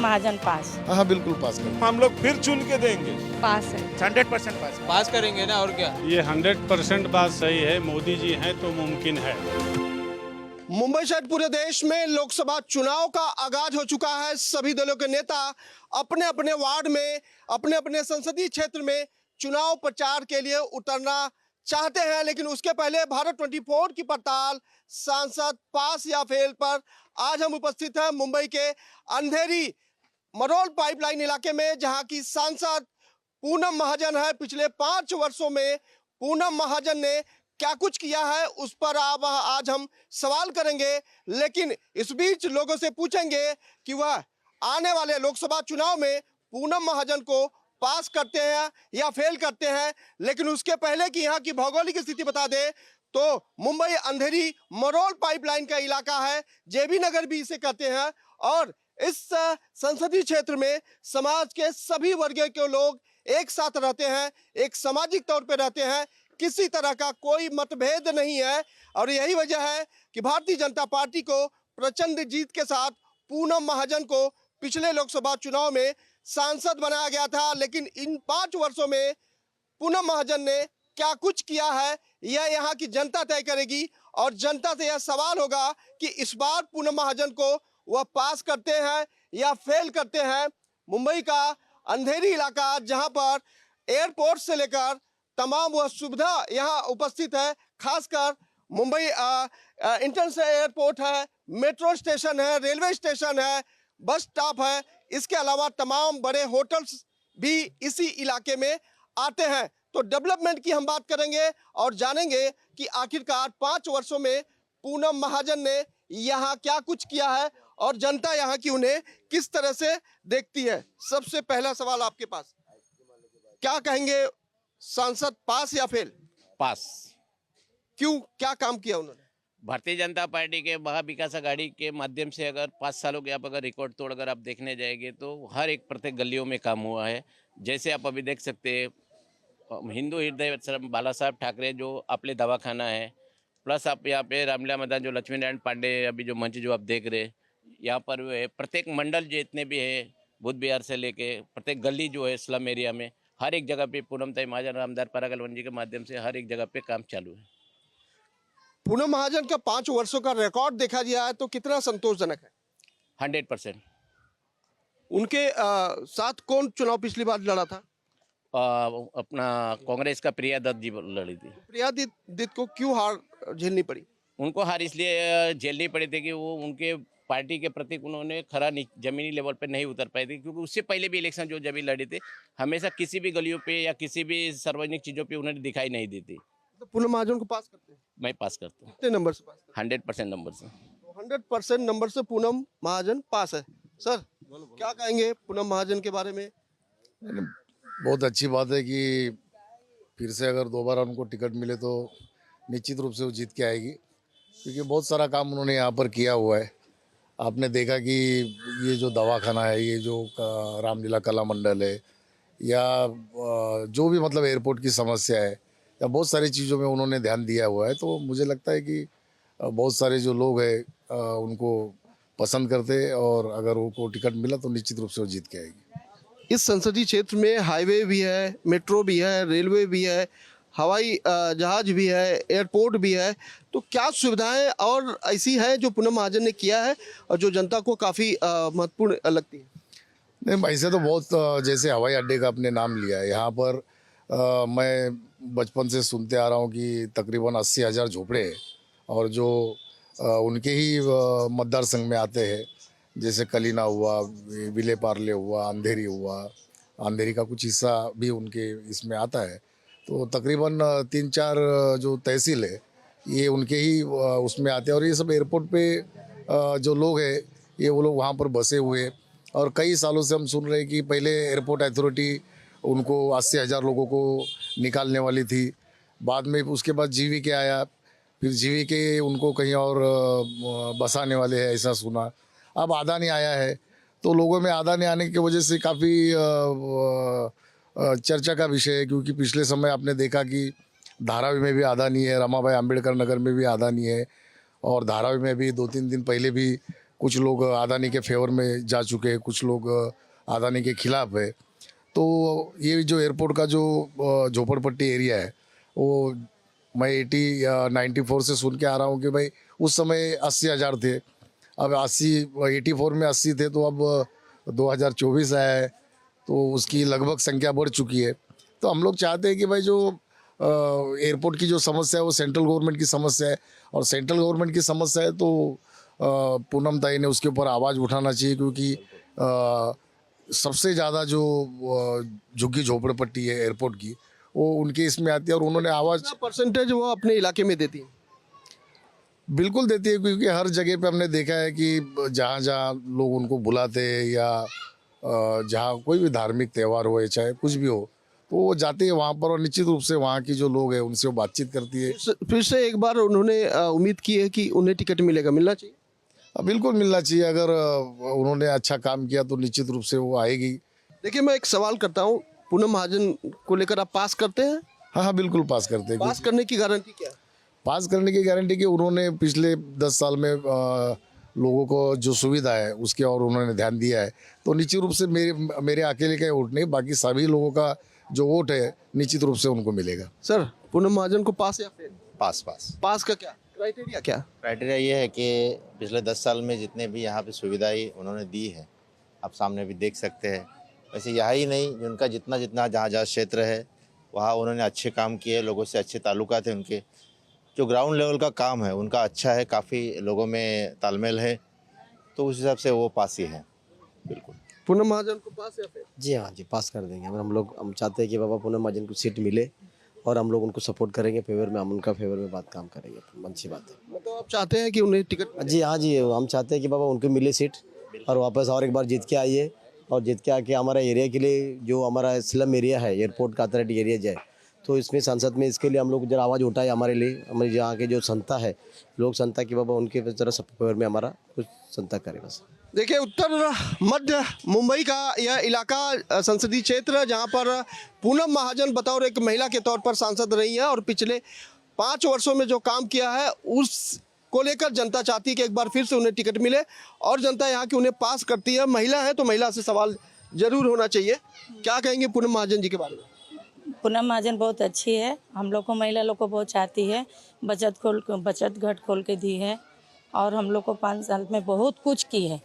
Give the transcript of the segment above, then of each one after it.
पूनम महाजन पास। हाँ बिल्कुल पास करेंगे। हम लोग फिर चुन के देंगे। पास है 100% पास करेंगे ना, और क्या। ये 100% बात सही है, मोदी जी हैं तो मुमकिन है। मुंबई सहित पूरे देश में लोकसभा चुनाव का आगाज हो चुका है। सभी दलों के नेता अपने अपने वार्ड में, अपने अपने संसदीय क्षेत्र में चुनाव प्रचार के लिए उतरना चाहते हैं, लेकिन उसके पहले भारत 24 की पड़ताल सांसद पास या फेल पर आज हम उपस्थित हैं मुंबई के अंधेरी मरोल पाइपलाइन इलाके में, जहां की सांसद पूनम महाजन है। पिछले 5 वर्षों में पूनम महाजन ने क्या कुछ किया है उस पर अब आज हम सवाल करेंगे, लेकिन इस बीच लोगों से पूछेंगे कि वह आने वाले लोकसभा चुनाव में पूनम महाजन को पास करते हैं या फेल करते हैं। लेकिन उसके पहले कि यहाँ की भौगोलिक स्थिति बता दे तो मुंबई अंधेरी मरोल पाइपलाइन का इलाका है, जेबी नगर भी इसे कहते हैं, और इस संसदीय क्षेत्र में समाज के सभी वर्ग के लोग एक साथ रहते हैं, एक सामाजिक तौर पर रहते हैं, किसी तरह का कोई मतभेद नहीं है। और यही वजह है कि भारतीय जनता पार्टी को प्रचंड जीत के साथ पूनम महाजन को पिछले लोकसभा चुनाव में सांसद बनाया गया था। लेकिन इन 5 वर्षों में पूनम महाजन ने क्या कुछ किया है यह यहाँ की जनता तय करेगी, और जनता से यह सवाल होगा कि इस बार पूनम महाजन को वह पास करते हैं या फेल करते हैं। मुंबई का अंधेरी इलाका, जहां पर एयरपोर्ट से लेकर तमाम वह सुविधा यहाँ उपस्थित है, खासकर मुंबई इंटरनेशनल एयरपोर्ट है, मेट्रो स्टेशन है, रेलवे स्टेशन है, बस स्टॉप है, इसके अलावा तमाम बड़े होटल्स भी इसी इलाके में आते हैं। तो डेवलपमेंट की हम बात करेंगे और जानेंगे कि आखिरकार 5 वर्षों में पूनम महाजन ने यहाँ क्या कुछ किया है और जनता यहाँ की उन्हें किस तरह से देखती है। सबसे पहला सवाल आपके पास, क्या कहेंगे, सांसद पास या फेल? पास। क्यों, क्या काम किया उन्होंने? भारतीय जनता पार्टी के महाविकास आघाड़ी के माध्यम से अगर 5 सालों के आप अगर रिकॉर्ड तोड़कर आप देखने जाएंगे तो हर एक प्रत्येक गलियों में काम हुआ है। जैसे आप अभी देख सकते हैं, हिंदू हृदय बाला साहब ठाकरे जो आपले दवाखाना है, प्लस आप यहाँ पे रामलीला मैदान जो लक्ष्मी नारायण पांडे अभी जो मंच जो आप देख रहे हैं, यहाँ पर वो है प्रत्येक मंडल जितने भी है, बुद्ध बिहार से लेके प्रत्येक गली जो है स्लम एरिया में, हर एक जगह पे पूनम ताई महाजन रामदार परागल जी के माध्यम से हर एक जगह पे काम चालू है। पूनम महाजन का 5 वर्षों का रिकॉर्ड देखा जाए तो कितना संतोषजनक है? 100%। उनके साथ कौन चुनाव पिछली बार लड़ा था? अपना कांग्रेस का प्रिया दत्त जी लड़ी थी। प्रिया दत्त को क्यों हार झेलनी पड़ी? उनको हार इसलिए झेलनी पड़ी थी कि वो उनके पार्टी के प्रति उन्होंने खरा जमीनी लेवल पे नहीं उतर पाए थे, क्योंकि उससे पहले भी इलेक्शन जो जब भी लड़ी थी हमेशा किसी भी गलियों पे या किसी भी सार्वजनिक चीज़ों पे उन्होंने दिखाई नहीं दी थी। तो पूनम महाजन को पास करते हैं? मैं पास करता हूँ। कितने नंबर से पास? 100% नंबर से। 100% नंबर से पूनम महाजन पास है। सर क्या कहेंगे पूनम महाजन के बारे में? बहुत अच्छी बात है कि फिर से अगर दोबारा उनको टिकट मिले तो निश्चित रूप से वो जीत के आएगी, क्योंकि बहुत सारा काम उन्होंने यहाँ पर किया हुआ है। आपने देखा कि ये जो दवाखाना है, ये जो रामलीला कला मंडल है, या जो भी मतलब एयरपोर्ट की समस्या है, या बहुत सारी चीज़ों में उन्होंने ध्यान दिया हुआ है। तो मुझे लगता है कि बहुत सारे जो लोग हैं उनको पसंद करते हैं, और अगर उनको टिकट मिला तो निश्चित रूप से वो जीत के आएगी। इस संसदीय क्षेत्र में हाईवे भी है, मेट्रो भी है, रेलवे भी है, हवाई जहाज भी है, एयरपोर्ट भी है, तो क्या सुविधाएं और ऐसी हैं जो पूनम महाजन ने किया है और जो जनता को काफ़ी महत्वपूर्ण लगती है? नहीं, ऐसे तो बहुत, जैसे हवाई अड्डे का आपने नाम लिया है, यहाँ पर मैं बचपन से सुनते आ रहा हूँ कि तकरीबन 80,000 झोपड़े हैं, और जो उनके ही मतदार संघ में आते हैं, जैसे कलीना हुआ, विले पार्ले हुआ, अंधेरी हुआ, अंधेरी का कुछ हिस्सा भी उनके इसमें आता है। तो तकरीबन 3-4 जो तहसील है ये उनके ही उसमें आते हैं, और ये सब एयरपोर्ट पे जो लोग हैं ये वो लोग वहाँ पर बसे हुए। और कई सालों से हम सुन रहे हैं कि पहले एयरपोर्ट अथॉरिटी उनको 80,000 लोगों को निकालने वाली थी, बाद में उसके बाद जीवीके आया, फिर जीवीके उनको कहीं और बसाने वाले हैं ऐसा सुना। अब अदानी आया है, तो लोगों में अदानी आने की वजह से काफ़ी चर्चा का विषय है, क्योंकि पिछले समय आपने देखा कि धारावी में भी अदानी है, रमाबाई अंबेडकर नगर में भी अदानी है, और धारावी में भी 2-3 दिन पहले भी कुछ लोग अदानी के फेवर में जा चुके हैं, कुछ लोग अदानी के खिलाफ है। तो ये जो एयरपोर्ट का जो झोपड़पट्टी एरिया है वो मैं 94 से सुन के आ रहा हूँ कि भाई उस समय 80,000 थे, अब 84 में 80 थे, तो अब 2024 आया है तो उसकी लगभग संख्या बढ़ चुकी है। तो हम लोग चाहते हैं कि भाई जो एयरपोर्ट की जो समस्या है वो सेंट्रल गवर्नमेंट की समस्या है, और सेंट्रल गवर्नमेंट की समस्या है तो पूनम ताई ने उसके ऊपर आवाज़ उठाना चाहिए, क्योंकि सबसे ज़्यादा जो झुग्गी झोपड़पट्टी है एयरपोर्ट की वो उनके इसमें आती है, और उन्होंने आवाज़ परसेंटेज वो अपने इलाके में देती है? बिल्कुल देती है, क्योंकि हर जगह पे हमने देखा है कि जहाँ जहाँ लोग उनको बुलाते हैं या जहाँ कोई भी धार्मिक त्यौहार हो या चाहे कुछ भी हो तो वो जाते हैं वहाँ पर, और निश्चित रूप से वहाँ की जो लोग हैं उनसे वो बातचीत करती है। फिर से एक बार उन्होंने उम्मीद की है कि उन्हें टिकट मिलेगा, मिलना चाहिए। बिल्कुल मिलना चाहिए, अगर उन्होंने अच्छा काम किया तो निश्चित रूप से वो आएगी। देखिए, मैं एक सवाल करता हूँ, पूनम महाजन को लेकर आप पास करते हैं? हाँ हाँ बिल्कुल पास करते हैं। पास करने की गारंटी क्या है? पास करने की गारंटी कि उन्होंने पिछले 10 साल में लोगों को जो सुविधा है उसके और उन्होंने ध्यान दिया है, तो निश्चित रूप से मेरे अकेले का वोट नहीं, बाकी सभी लोगों का जो वोट है निश्चित रूप से उनको मिलेगा। सर, पूनम महाजन को पास या फेल? पास पास पास का क्या क्राइटेरिया क्या? क्राइटेरिया ये है कि पिछले 10 साल में जितने भी यहाँ पे सुविधाएं उन्होंने दी है आप सामने भी देख सकते हैं। वैसे यहाँ ही नहीं, उनका जितना जितना जहाँ जहाँ क्षेत्र है वहाँ उन्होंने अच्छे काम किए, लोगों से अच्छे ताल्लुकात हैं उनके। जो ग्राउंड लेवल का काम है उनका अच्छा है, काफ़ी लोगों में तालमेल है, तो उस हिसाब से वो पास ही है। बिल्कुल। पूनम महाजन को पास या फेल? जी हाँ जी, पास कर देंगे। हम चाहते हैं कि बाबा पूनम महाजन को सीट मिले और हम लोग उनको सपोर्ट करेंगे फेवर में, हम उनका फेवर में काम करेंगे। अच्छी बात है। मतलब आप चाहते हैं कि उन्हें टिकट मिले? जी हाँ जी, हम चाहते हैं कि बाबा उनको मिले सीट और वापस और एक बार जीत के आइए, और जीत के आके हमारा एरिया के लिए जो हमारा स्लम एरिया है, एयरपोर्ट का अथॉरिटी एरिया जाए, तो इसमें संसद में इसके लिए हम लोग जरा आवाज़ उठाए हमारे लिए, हमारे यहाँ के जो संस्था है लोक संस्था की, बाबा उनके जरा फेवर में हमारा कुछ संस्था करे बस। देखिए, उत्तर मध्य मुंबई का यह इलाका संसदीय क्षेत्र जहां पर पूनम महाजन बतौर एक महिला के तौर पर सांसद रही हैं और पिछले 5 वर्षों में जो काम किया है उसको लेकर जनता चाहती है कि एक बार फिर से उन्हें टिकट मिले, और जनता यहाँ की उन्हें पास करती है। महिला है तो महिला से सवाल जरूर होना चाहिए। क्या कहेंगे पूनम महाजन जी के बारे में? पूनम महाजन बहुत अच्छी है, हम लोग को महिला लोग को बहुत चाहती है। बचत घट खोल के दी है और हम लोग को 5 साल में बहुत कुछ की है।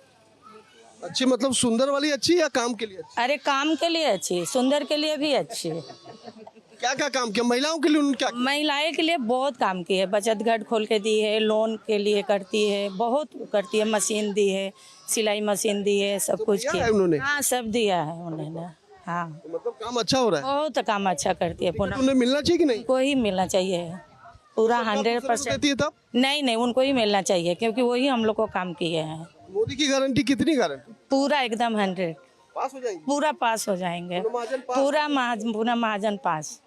अच्छी मतलब सुंदर वाली अच्छी या काम के लिए अच्छी? अरे काम के लिए अच्छी, सुंदर के लिए भी अच्छी है। क्या क्या काम किया महिलाओं के लिए? उन्होंने क्या किया? महिलाएं के लिए बहुत काम की है, बचत घट खोल के दी है, लोन के लिए करती है, बहुत करती है, मशीन दी है, सिलाई मशीन दी है, सब कुछ दिया किया है उन्होंने? हाँ, सब दिया है उन्होंने। हाँ, मतलब काम अच्छा हो रहा है। बहुत काम अच्छा करती है पूनम। उन्हें मिलना चाहिए कि नहीं? उनको ही मिलना चाहिए पूरा 100%। देती है तब? नहीं, उनको ही मिलना चाहिए, क्योंकि वही हम लोग को काम किए हैं। मोदी की गारंटी कितनी गारंटी? पूरा एकदम 100 पास हो जाएंगे? पूरा पास हो जाएंगे। पूनम महाजन पास? पूरा महाजन पास।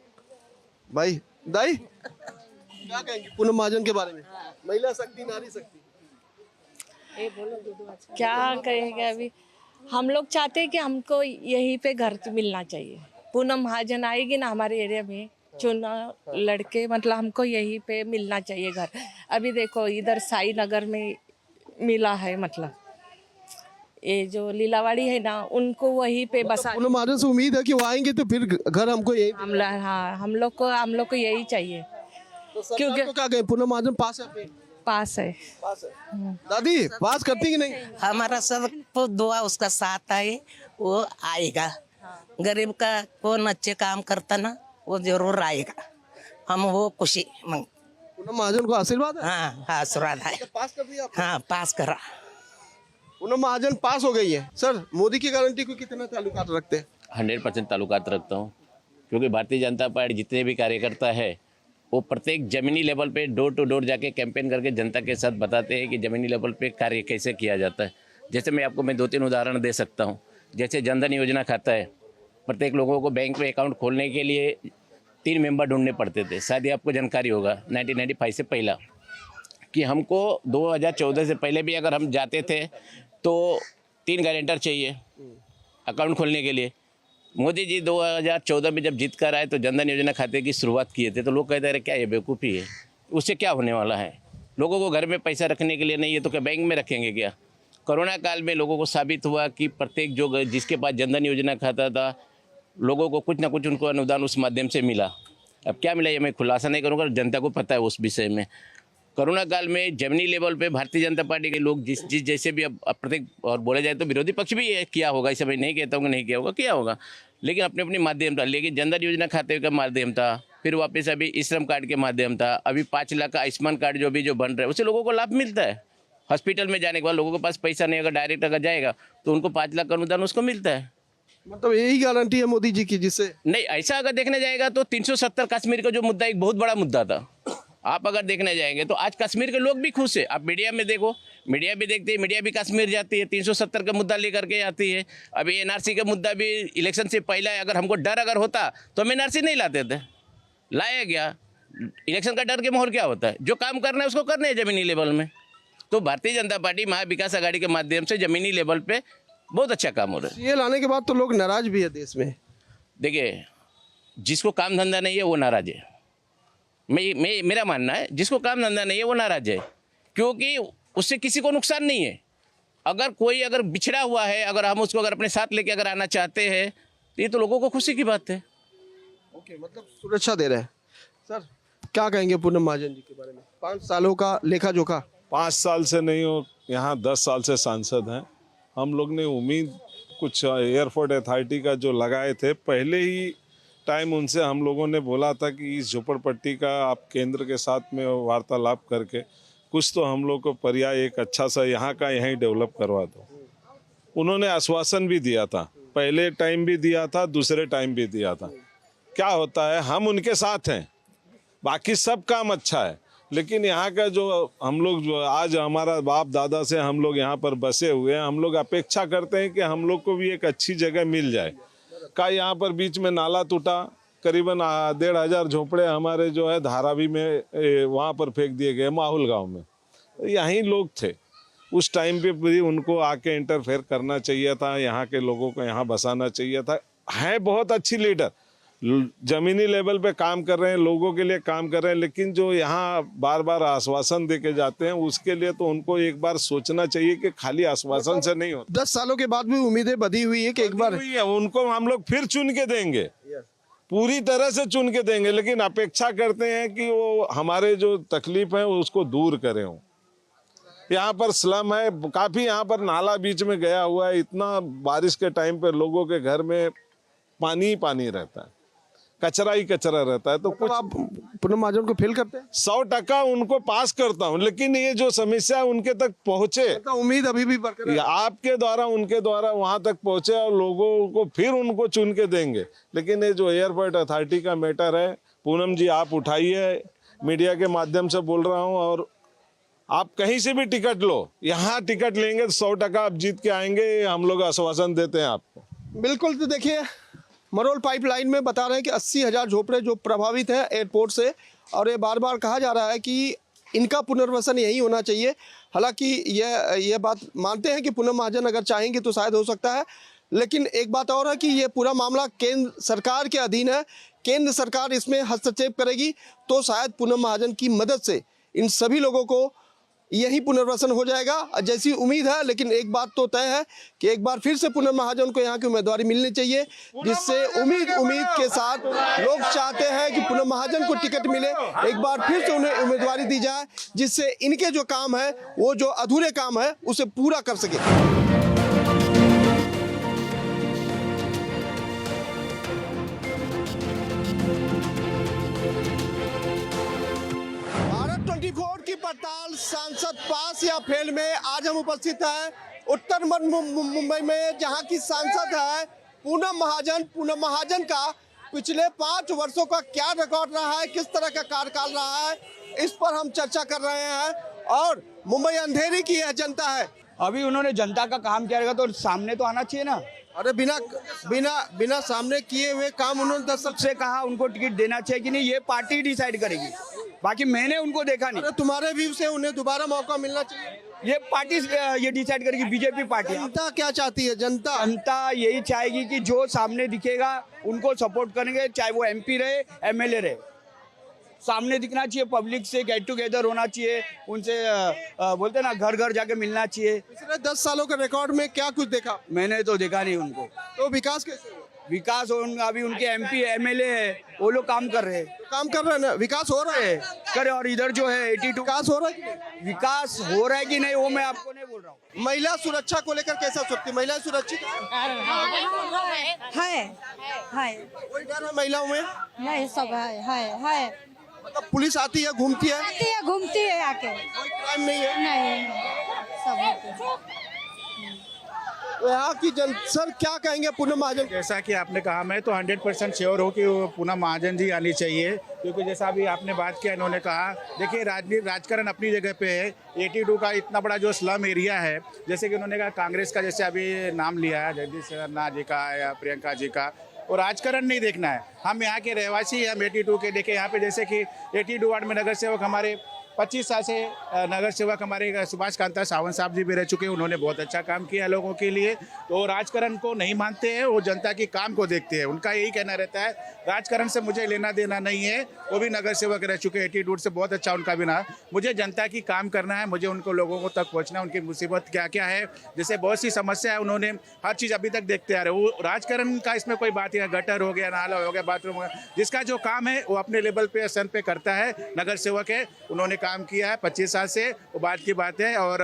भाई दाई क्या कहेंगे पूनम महाजन के बारे में? महिला शक्ति, नारी शक्ति। क्या कहेंगे अभी, हम लोग चाहते हैं कि हमको यहीं पे घर मिलना चाहिए। पूनम महाजन आएगी ना हमारे एरिया में, चुनाव लड़के, मतलब हमको यहीं पे मिलना चाहिए घर। अभी देखो इधर साई नगर में मिला है, मतलब ये जो लीलावाड़ी है ना उनको वहीं पे बसा। पूनम महाजन से उम्मीद है कि वो आएंगे तो फिर घर हमको यही। हाँ, हम लोग को यही चाहिए। क्योंकि तो क्या कहें, पूनम महाजन पास है? पास है। पास है। दादी पास करती कि नहीं? हमारा सब को दुआ उसका साथ आए, वो आएगा। गरीब का कौन अच्छे काम करता ना वो जरूर आएगा, हम वो खुशी मंग। पूनम महाजन को आशीर्वाद है? हाँ, आशीर्वाद है। पास कर दिया आपने? हाँ, पास करा। पूनम महाजन पास हो गई है। सर, मोदी की गारंटी को कितना ताल्लुकात रखते हैं? 100% ताल्लुकात रखता हूँ, क्योंकि भारतीय जनता पार्टी जितने भी कार्यकर्ता है वो प्रत्येक ज़मीनी लेवल पे डोर टू डोर जाके कैंपेन करके जनता के साथ बताते हैं कि ज़मीनी लेवल पे कार्य कैसे किया जाता है। जैसे मैं 2-3 उदाहरण दे सकता हूँ। जैसे जनधन योजना खाता है, प्रत्येक लोगों को बैंक में अकाउंट खोलने के लिए 3 मेंबर ढूंढने पड़ते थे। शायद ही आपको जानकारी होगा 1995 से पहला, कि हमको 2014 से पहले भी अगर हम जाते थे तो 3 गारंटर चाहिए अकाउंट खोलने के लिए। मोदी जी 2014 में जब जीत कर आए तो जनधन योजना खाते की शुरुआत किए थे, तो लोग कहते रहे क्या ये बेवकूफ़ी है, उससे क्या होने वाला है, लोगों को घर में पैसा रखने के लिए नहीं है तो क्या बैंक में रखेंगे क्या। कोरोना काल में लोगों को साबित हुआ कि प्रत्येक जो जिसके पास जनधन योजना खाता था, लोगों को कुछ ना कुछ उनको अनुदान उस माध्यम से मिला। अब क्या मिला ये मैं खुलासा नहीं करूँगा, जनता को पता है उस विषय में। कोरोना काल में जमीनी लेवल पे भारतीय जनता पार्टी के लोग जिस जैसे भी अब प्रत्येक, और बोला जाए तो विरोधी पक्ष भी ये किया होगा, इसे मैं नहीं कहता हूँ कि नहीं किया होगा, किया होगा, लेकिन अपने अपने माध्यम था। लेकिन जनधन योजना खाते का माध्यम था, फिर वापस अभी ई श्रम कार्ड के माध्यम था, अभी 5 लाख का आयुष्मान कार्ड जो बन रहा है उससे लोगों को लाभ मिलता है। हॉस्पिटल में जाने के बाद लोगों के पास पैसा नहीं, अगर डायरेक्ट अगर जाएगा तो उनको 5 लाख का अनुदान उसको मिलता है। मतलब यही गारंटी है मोदी जी की, जिससे नहीं, ऐसा अगर देखने जाएगा तो 370 कश्मीर का जो मुद्दा एक बहुत बड़ा मुद्दा था, आप अगर देखने जाएंगे तो आज कश्मीर के लोग भी खुश है। आप मीडिया में देखो, मीडिया भी देखते हैं, मीडिया भी कश्मीर जाती है, 370 का मुद्दा लेकर के आती है। अभी एनआरसी का मुद्दा भी इलेक्शन से पहले अगर हमको डर अगर होता तो हम एनआरसी नहीं लाते थे, लाया गया। इलेक्शन का डर के माहौल क्या होता है, जो काम करना है उसको करना है जमीनी लेवल में। तो भारतीय जनता पार्टी महाविकास आघाड़ी के माध्यम से जमीनी लेवल पे बहुत अच्छा काम हो रहा है। ये लाने के बाद तो लोग नाराज भी है देश में। देखिए, जिसको काम धंधा नहीं है वो नाराज है। मेरा मानना है जिसको काम धंधा नहीं है वो नाराज है, क्योंकि उससे किसी को नुकसान नहीं है। अगर कोई अगर बिछड़ा हुआ है, अगर हम उसको अगर अपने साथ लेके अगर आना चाहते हैं तो ये तो लोगों को खुशी की बात है। ओके, मतलब सुरक्षा दे रहे हैं। सर क्या कहेंगे पूनम महाजन जी के बारे में? 5 सालों का लेखा जोखा। 5 साल से नहीं हो, यहाँ 10 साल से सांसद हैं। हम लोग ने उम्मीद कुछ एयरपोर्ट अथॉरिटी का जो लगाए थे, पहले ही टाइम उनसे हम लोगों ने बोला था कि इस झोपड़पट्टी का आप केंद्र के साथ में वार्तालाप करके कुछ तो हम लोग को पर्याय एक अच्छा सा यहाँ का यहीं डेवलप करवा दो। उन्होंने आश्वासन भी दिया था, पहले टाइम भी दिया था, दूसरे टाइम भी दिया था। क्या होता है, हम उनके साथ हैं, बाकी सब काम अच्छा है, लेकिन यहाँ का जो हम लोग जो आज हमारा बाप दादा से हम लोग यहाँ पर बसे हुए हैं, हम लोग अपेक्षा करते हैं कि हम लोग को भी एक अच्छी जगह मिल जाए। का यहाँ पर बीच में नाला टूटा, करीबन 1500 झोपड़े हमारे जो है धारावी में वहाँ पर फेंक दिए गए, माहौल गांव में। यहीं लोग थे उस टाइम पे भी, उनको आके इंटरफेयर करना चाहिए था, यहाँ के लोगों को यहाँ बसाना चाहिए था। है बहुत अच्छी लीडर, जमीनी लेवल पे काम कर रहे हैं, लोगों के लिए काम कर रहे हैं, लेकिन जो यहाँ बार बार आश्वासन दे के जाते हैं उसके लिए तो उनको एक बार सोचना चाहिए कि खाली आश्वासन से नहीं होता। 10 सालों के बाद भी उम्मीदें बधी हुई है कि एक बार उनको हम लोग फिर चुन के देंगे, पूरी तरह से चुन के देंगे, लेकिन अपेक्षा करते हैं कि वो हमारे जो तकलीफ है उसको दूर करें। यहाँ पर स्लम है काफ़ी, यहाँ पर नाला बीच में गया हुआ है, इतना बारिश के टाइम पे लोगों के घर में पानी ही पानी रहता है, कचरा ही कचरा रहता है। तो कुछ आप पूनम महाजन को फेल करते हैं? 100% उनको पास करता हूँ, लेकिन ये जो समस्या उनके तक पहुँचे, तो उम्मीद अभी भी बरकरार है। आपके द्वारा उनके द्वारा वहाँ तक पहुँचे और लोगों को फिर उनको चुन के देंगे। लेकिन ये जो एयरपोर्ट अथॉरिटी का मैटर है, पूनम जी आप उठाइए, मीडिया के माध्यम से बोल रहा हूँ, और आप कहीं से भी टिकट लो, यहाँ टिकट लेंगे तो 100% आप जीत के आएंगे, हम लोग आश्वासन देते हैं आपको। बिल्कुल। तो देखिए, मरोल पाइपलाइन में बता रहे हैं कि 80,000 झोपड़े जो प्रभावित हैं एयरपोर्ट से, और ये बार बार कहा जा रहा है कि इनका पुनर्वसन यही होना चाहिए। हालांकि ये बात मानते हैं कि पूनम महाजन अगर चाहेंगे तो शायद हो सकता है, लेकिन एक बात और है कि ये पूरा मामला केंद्र सरकार के अधीन है। केंद्र सरकार इसमें हस्तक्षेप करेगी तो शायद पूनम महाजन की मदद से इन सभी लोगों को यही पुनर्वसन हो जाएगा जैसी उम्मीद है। लेकिन एक बात तो तय है कि एक बार फिर से पूनम महाजन को यहाँ की उम्मीदवारी मिलनी चाहिए, जिससे उम्मीद के साथ लोग चाहते हैं कि पूनम महाजन को टिकट मिले, एक बार फिर से उन्हें उम्मीदवारी दी जाए, जिससे इनके जो काम है, वो जो अधूरे काम है, उसे पूरा कर सके। की पड़ताल सांसद पास या फेल में आज हम उपस्थित हैं उत्तर मुंबई में, जहां की सांसद है पूनम महाजन। पूनम महाजन का पिछले 5 वर्षों का क्या रिकॉर्ड रहा है, किस तरह का कार्यकाल रहा है, इस पर हम चर्चा कर रहे हैं। और मुंबई अंधेरी की यह जनता है। अभी उन्होंने जनता का काम किया रहेगा तो सामने तो आना चाहिए ना। अरे बिना सामने किए हुए काम उन्होंने 10 साल से कहा उनको टिकट देना चाहिए कि नहीं, ये पार्टी डिसाइड करेगी, बाकी मैंने उनको देखा नहीं। तुम्हारे व्यू से उन्हें दोबारा मौका मिलना चाहिए, ये पार्टी ये डिसाइड करेगी, बीजेपी पार्टी। जनता क्या चाहती है? जनता यही चाहेगी कि जो सामने दिखेगा उनको सपोर्ट करेंगे, चाहे वो MP रहे, MLA रहे। सामने दिखना चाहिए, पब्लिक से गेट टुगेदर होना चाहिए, उनसे बोलते ना घर घर जाके मिलना चाहिए। पिछले 10 सालों के रिकॉर्ड में क्या कुछ देखा? मैंने तो देखा नहीं उनको। तो विकास कैसे हुआ? विकास अभी उनके MP MLA है, वो लोग काम कर रहे हैं। काम कर रहे हैं ना, विकास हो रहा है करे। और इधर जो है 82 विकास हो रहा है कि नहीं? विकास हो रहा है कि नहीं वो मैं आपको नहीं बोल रहा हूँ। महिला सुरक्षा को लेकर कैसा सोचती? महिलाएं सुरक्षित है कोई डर है महिलाओं में? नहीं, सब है मतलब पुलिस आती है, घूमती है, घूमती है आके, कोई क्राइम नहीं है? नहीं सब तो यहाँ की सर क्या कहेंगे पूनम महाजन? जैसा कि आपने कहा, मैं तो 100% श्योर हूँ कि वो पूनम महाजन जी आनी चाहिए, क्योंकि जैसा अभी आपने बात किया, इन्होंने कहा, देखिए राजकारण अपनी जगह पे है। 82 का इतना बड़ा जो स्लम एरिया है, जैसे कि उन्होंने कहा कांग्रेस का जैसे अभी नाम लिया है जगदीश नाथ जी का या प्रियंका जी का, और राजकारण नहीं देखना है। हम यहाँ के रहवासी, हम 82 के देखे, यहाँ पे जैसे कि 82 वार्ड में नगर सेवक हमारे 25 साल से नगर सेवक हमारे सुभाष कांता सावंत साहब जी भी रह चुके हैं। उन्होंने बहुत अच्छा काम किया लोगों के लिए। तो राजकारण को नहीं मानते हैं, वो जनता की काम को देखते हैं। उनका यही कहना रहता है, राजकारण से मुझे लेना देना नहीं है। वो भी नगर सेवक रह चुके हैं, एटीट्यूड से बहुत अच्छा उनका भी ना। मुझे जनता की काम करना है, मुझे उनको लोगों को तक पहुँचना, उनकी मुसीबत क्या क्या है, जैसे बहुत सी समस्या है, उन्होंने हर चीज़ अभी तक देखते आ रहे। वो राजकारण का इसमें कोई बात नहीं है। गटर हो गया, नाला हो गया, बाथरूम हो गया, जिसका जो काम है वो अपने लेवल पे सन पे करता है। नगर सेवक है, उन्होंने काम किया है 25 साल से, वो बात की बात है। और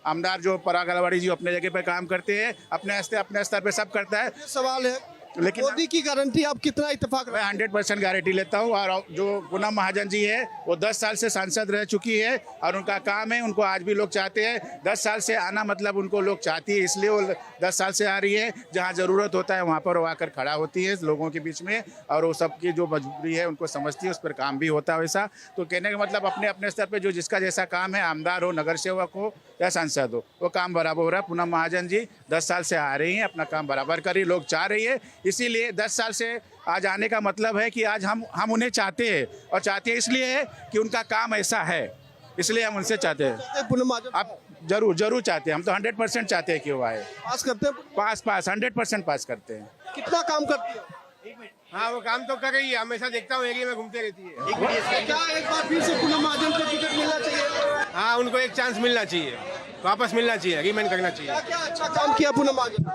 आमदार जो पराग अलवाड़ी जी अपने जगह पे काम करते हैं, अपने स्तर पे सब करता है। सवाल है, लेकिन मोदी की गारंटी आप कितना इत्तेफाक? मैं 100% गारंटी लेता हूँ। और जो पूनम महाजन जी है, वो 10 साल से सांसद रह चुकी है और उनका काम है, उनको आज भी लोग चाहते हैं। 10 साल से आना मतलब उनको लोग चाहती है, इसलिए वो 10 साल से आ रही है। जहाँ ज़रूरत होता है वहाँ पर वो आकर खड़ा होती है लोगों के बीच में, और वो सबकी जो मजबूरी है उनको समझती है, उस पर काम भी होता है वैसा। तो कहने का मतलब अपने अपने स्तर पर जो जिसका जैसा काम है, आमदार हो, नगर सेवक हो या सांसद हो, वो काम बराबर हो रहा है। पूनम महाजन जी 10 साल से आ रही हैं, अपना काम बराबर कर रही, लोग चाह रही है। इसीलिए 10 साल से आज आने का मतलब है कि आज हम उन्हें चाहते हैं, और चाहते हैं इसलिए है कि उनका काम ऐसा है, इसलिए हम उनसे चाहते हैं। पूनम महाजन आप जरूर चाहते हैं, हम तो 100% चाहते हैं कि वो आए। पास करते हैं? पास 100% पास करते हैं। कितना काम करती है? हाँ, वो काम तो कर रही है, हमेशा देखता हूँ एरिया में घूमते रहती है। क्या एक बार फिर से पूनम महाजन को टिकट मिलना चाहिए? हाँ, उनको एक चांस मिलना चाहिए, वापस मिलना चाहिए, रिमेन करना चाहिए। क्या अच्छा काम किया पूनम महाजन?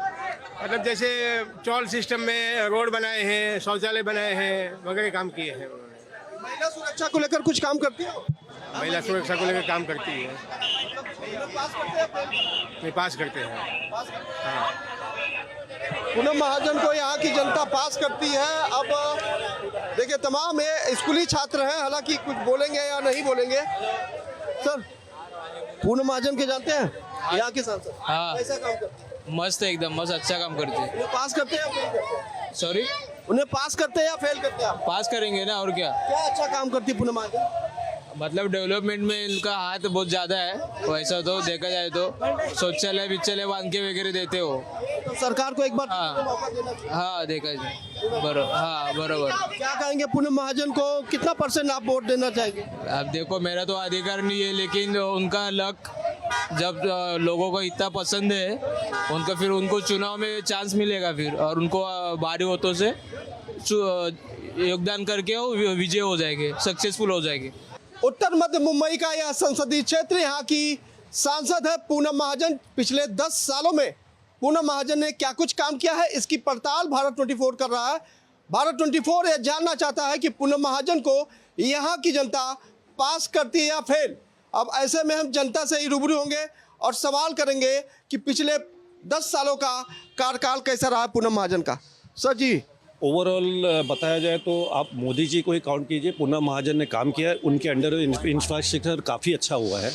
मतलब जैसे चौल सिस्टम में रोड बनाए हैं, शौचालय बनाए हैं, वगैरह काम किए हैं उन्होंने। महिला सुरक्षा को लेकर कुछ काम करती है? महिला सुरक्षा को लेकर काम करती है। पास करते हैं? नहीं, पास करते हैं। हाँ, पूनम महाजन को यहाँ की जनता पास करती है। अब देखिए, तमाम ये स्कूली छात्र हैं, हालांकि कुछ बोलेंगे या नहीं बोलेंगे। सर, पूनम महाजन के जानते हैं यहाँ के सांसद? हाँ, कैसा काम करते हैं? मस्त है, एकदम मस्त, अच्छा काम करते हैं। उन्हें पास करते हैं या फेल करते हैं? सॉरी, उन्हें पास करते हैं या फेल करते हैं आप? पास करेंगे ना, और क्या। क्या अच्छा काम करती है पूनम महाजन? मतलब डेवलपमेंट में इनका हाथ बहुत ज़्यादा है, वैसा तो देखा जाए तो शौचालय बिचालय बांध के वगैरह देते हो। तो सरकार को एक बार हाँ। मौका देना चाहिए। हाँ, देखा जाए, बराबर। हाँ, बराबर। क्या कहेंगे पूनम महाजन को कितना % आप वोट देना चाहेंगे? अब देखो, मेरा तो अधिकार नहीं है, लेकिन उनका लक, जब लोगों को इतना पसंद है उनका, फिर उनको चुनाव में चांस मिलेगा फिर, और उनको भारी वोटों से योगदान करके वो विजय हो जाएंगे, सक्सेसफुल हो जाएंगे। उत्तर मध्य मुंबई का यह संसदीय क्षेत्र, यहाँ की सांसद है पूनम महाजन। पिछले 10 सालों में पूनम महाजन ने क्या कुछ काम किया है, इसकी पड़ताल भारत 24 कर रहा है। भारत 24 यह जानना चाहता है कि पूनम महाजन को यहाँ की जनता पास करती है या फेल। अब ऐसे में हम जनता से ही रूबरू होंगे और सवाल करेंगे कि पिछले 10 सालों का कार्यकाल कैसा रहा पूनम महाजन का। सर जी, ओवरऑल बताया जाए तो आप मोदी जी को ही काउंट कीजिए, पूनम महाजन ने काम किया है, उनके अंडर इंफ्रास्ट्रक्चर काफ़ी अच्छा हुआ है,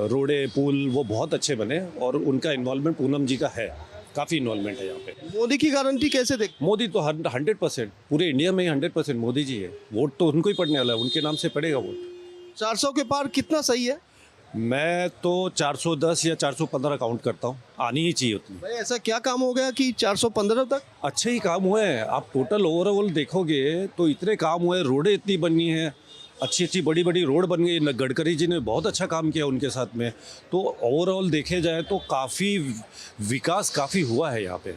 रोडे पुल वो बहुत अच्छे बने, और उनका इन्वॉल्वमेंट पूनम जी का है, काफ़ी इन्वॉल्वमेंट है यहाँ पे। मोदी की गारंटी कैसे देख? मोदी तो 100%, पूरे इंडिया में ही 100% मोदी जी है। वोट तो उनको ही पड़ने वाला है, उनके नाम से पड़ेगा वोट। 400 के पार कितना सही है? मैं तो 410 या 415 काउंट करता हूँ, आनी ही चाहिए उतनी। भाई ऐसा क्या काम हो गया कि 415 तक? अच्छे ही काम हुए हैं, आप टोटल ओवरऑल देखोगे तो इतने काम हुए, रोडें इतनी बनी हैं, अच्छी अच्छी बड़ी बड़ी रोड बन गई। गडकरी जी ने बहुत अच्छा काम किया उनके साथ में। तो ओवरऑल देखे जाए तो काफ़ी विकास काफ़ी हुआ है यहाँ पे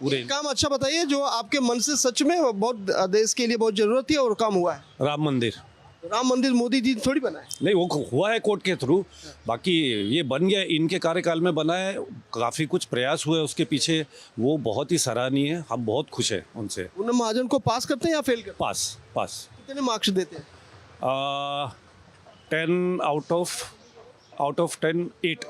पूरे। काम अच्छा बताइए जो आपके मन से सच में बहुत देश के लिए बहुत जरूरत थी और काम हुआ है। राम मंदिर राम मंदिर मोदी जी थोड़ी बनाए। नहीं, वो हुआ है कोर्ट के थ्रू, बाकी ये बन गया इनके कार्यकाल में बना है। काफ़ी कुछ प्रयास हुए उसके पीछे, वो बहुत ही सराहनीय है। हम बहुत खुश हैं उनसे। पूनम महाजन को पास करते हैं या फेल करते पास पास हैं? कितने मार्क्स देते हैं? 10 आउट ऑफ 10 8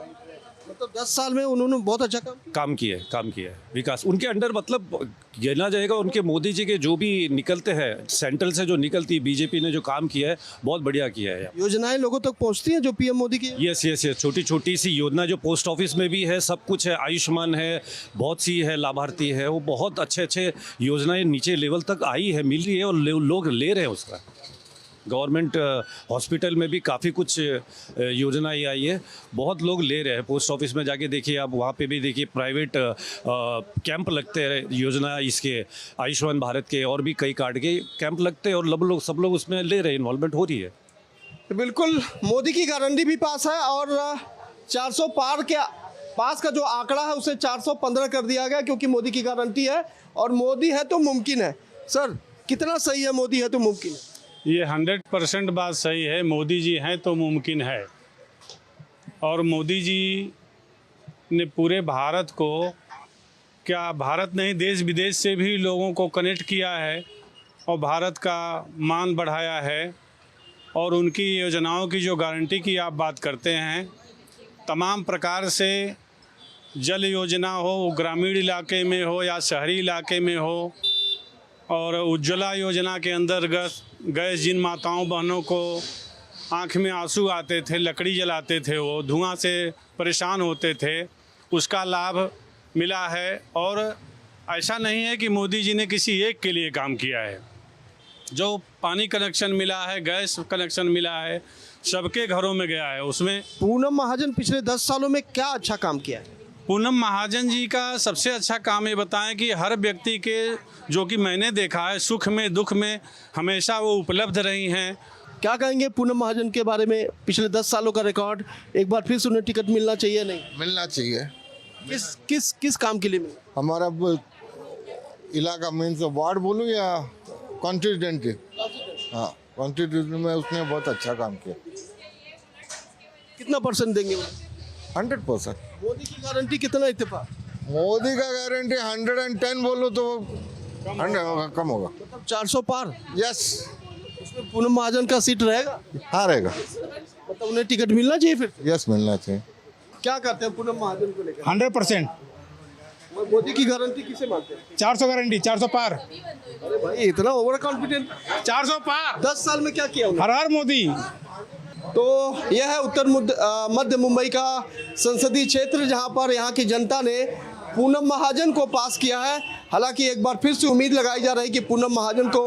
मतलब 10 साल में उन्होंने बहुत अच्छा काम किया। काम किया है। विकास उनके अंडर, मतलब गिना जाएगा उनके, मोदी जी के जो भी निकलते हैं सेंट्रल से, जो निकलती बीजेपी ने जो काम किया है बहुत बढ़िया किया है। योजनाएं लोगों तक पहुंचती हैं जो पीएम मोदी की? यस यस यस, छोटी छोटी सी योजना जो पोस्ट ऑफिस में भी है, सब कुछ है, आयुष्मान है, बहुत सी है, लाभार्थी है, वो बहुत अच्छे योजनाएं नीचे लेवल तक आई है, मिल रही है और लोग ले रहे हैं उसका। गवर्नमेंट हॉस्पिटल में भी काफ़ी कुछ योजनाएं आई है, बहुत लोग ले रहे हैं। पोस्ट ऑफिस में जाके देखिए आप, वहाँ पे भी देखिए प्राइवेट कैंप लगते हैं, योजना इसके आयुष्मान भारत के और भी कई कार्ड के कैंप लगते हैं और सब लोग उसमें ले रहे हैं, इन्वॉल्वमेंट हो रही है। तो बिल्कुल मोदी की गारंटी भी पास है और 400 पार के पास का जो आंकड़ा है उसे 415 कर दिया गया, क्योंकि मोदी की गारंटी है और मोदी है तो मुमकिन है। सर, कितना सही है मोदी है तो मुमकिन है? ये 100% बात सही है। मोदी जी हैं तो मुमकिन है। और मोदी जी ने पूरे भारत को, क्या भारत नहीं, देश विदेश से भी लोगों को कनेक्ट किया है और भारत का मान बढ़ाया है। और उनकी योजनाओं की जो गारंटी की आप बात करते हैं, तमाम प्रकार से जल योजना हो, ग्रामीण इलाके में हो या शहरी इलाके में हो, और उज्ज्वला योजना के अंतर्गत गए जिन माताओं बहनों को आँख में आंसू आते थे, लकड़ी जलाते थे, वो धुआं से परेशान होते थे, उसका लाभ मिला है। और ऐसा नहीं है कि मोदी जी ने किसी एक के लिए काम किया है। जो पानी कनेक्शन मिला है, गैस कनेक्शन मिला है, सबके घरों में गया है। उसमें पूनम महाजन पिछले 10 सालों में क्या अच्छा काम किया है? पूनम महाजन जी का सबसे अच्छा काम ये बताएं कि हर व्यक्ति के, जो कि मैंने देखा है, सुख में दुख में हमेशा वो उपलब्ध रही हैं। क्या कहेंगे पूनम महाजन के बारे में? पिछले 10 सालों का रिकॉर्ड, एक बार फिर से उन्हें टिकट मिलना चाहिए नहीं? मिलना चाहिए। किस काम के लिए मिला? हमारा इलाका मीन्स वार्ड बोलूँ या कॉन्स्टिट्यूंसी? हाँ, कॉन्स्टिट्यूंसी में उसने बहुत अच्छा काम किया। कितना परसेंट देंगे? 100%। मोदी की गारंटी कितना इत्तेफाक? मोदी का गारंटी 110 बोलो तो 100 कम होगा। मतलब 400 पार? यस। उसमें पूनम महाजन का सीट रहेगा? हाँ, रहेगा। मतलब उन्हें टिकट मिलना चाहिए फिर? यस, मिलना चाहिए। क्या करते हैं पूनम महाजन को लेकर? 100%। मोदी की गारंटी किसे मानते हैं? 400 गारंटी, 400 पार। अरे भाई, इतना ओवर कॉन्फिडेंट। 400 पार। 10 साल में क्या किया उन्होंने? हर हर मोदी। तो यह है उत्तर मध्य मुंबई का संसदीय क्षेत्र, जहां पर यहां की जनता ने पूनम महाजन को पास किया है। हालांकि एक बार फिर से उम्मीद लगाई जा रही है कि पूनम महाजन को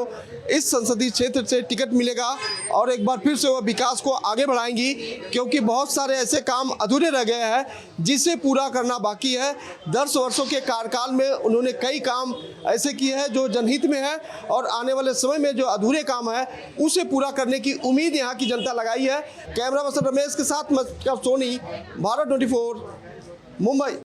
इस संसदीय क्षेत्र से टिकट मिलेगा और एक बार फिर से वह विकास को आगे बढ़ाएंगी, क्योंकि बहुत सारे ऐसे काम अधूरे रह गए हैं जिसे पूरा करना बाकी है। 10 वर्षों के कार्यकाल में उन्होंने कई काम ऐसे किए हैं जो जनहित में है और आने वाले समय में जो अधूरे काम है उसे पूरा करने की उम्मीद यहाँ की जनता लगाई है। कैमरा पर्सन रमेश के साथ मैं सोनी, भारत 24 मुंबई।